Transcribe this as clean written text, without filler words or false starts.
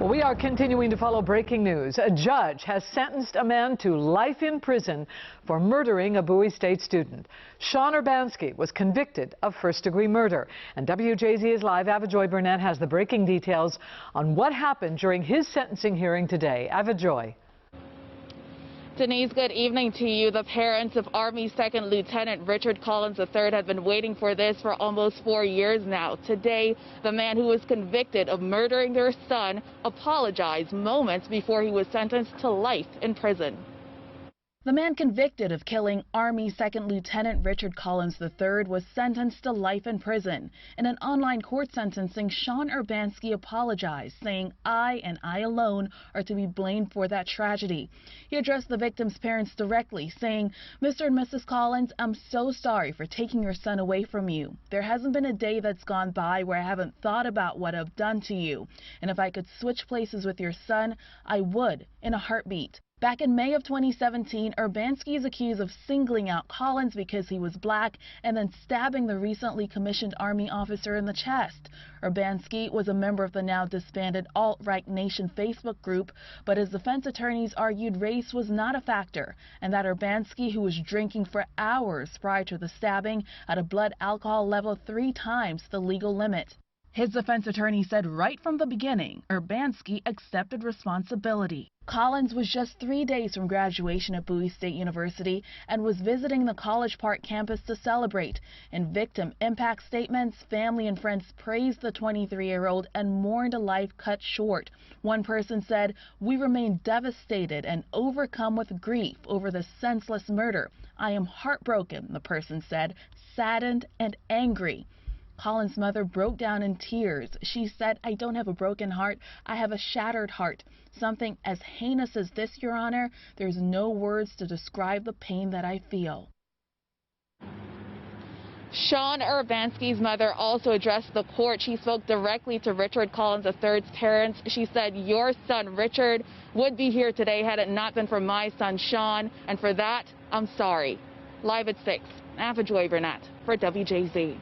We are continuing to follow breaking news. A judge has sentenced a man to life in prison for murdering a Bowie State student. Sean Urbanski was convicted of first-degree murder. And WJZ is live. Avajoy Burnett has the breaking details on what happened during his sentencing hearing today. Avajoy. Denise, good evening to you. The parents of Army Second Lieutenant Richard Collins III have been waiting for this for almost 4 years now. Today, the man who was convicted of murdering their son apologized moments before he was sentenced to life in prison. The man convicted of killing Army Second Lieutenant Richard Collins III was sentenced to life in prison. In an online court sentencing, Sean Urbanski apologized, saying, "I and I alone are to be blamed for that tragedy." He addressed the victim's parents directly, saying, "Mr. and Mrs. Collins, I'm so sorry for taking your son away from you. There hasn't been a day that's gone by where I haven't thought about what I've done to you. And if I could switch places with your son, I would, in a heartbeat." Back in May of 2017, Urbanski is accused of singling out Collins because he was black and then stabbing the recently commissioned Army officer in the chest. Urbanski was a member of the now disbanded Alt-Right Nation Facebook group, but his defense attorneys argued race was not a factor and that Urbanski, who was drinking for hours prior to the stabbing, had a blood alcohol level 3 times the legal limit. His defense attorney said right from the beginning, Urbanski accepted responsibility. Collins was just 3 days from graduation at Bowie State University and was visiting the College Park campus to celebrate. In victim impact statements, family and friends praised the 23-year-old and mourned a life cut short. One person said, "We remain devastated and overcome with grief over the senseless murder. I am heartbroken," the person said, "saddened and angry." Collins' mother broke down in tears. She said, "I don't have a broken heart. I have a shattered heart. Something as heinous as this, Your Honor, there's no words to describe the pain that I feel." Sean Urbanski's mother also addressed the court. She spoke directly to Richard Collins III's parents. She said, "Your son, Richard, would be here today had it not been for my son, Sean, and for that, I'm sorry." Live at 6, Avajoy Burnett for WJZ.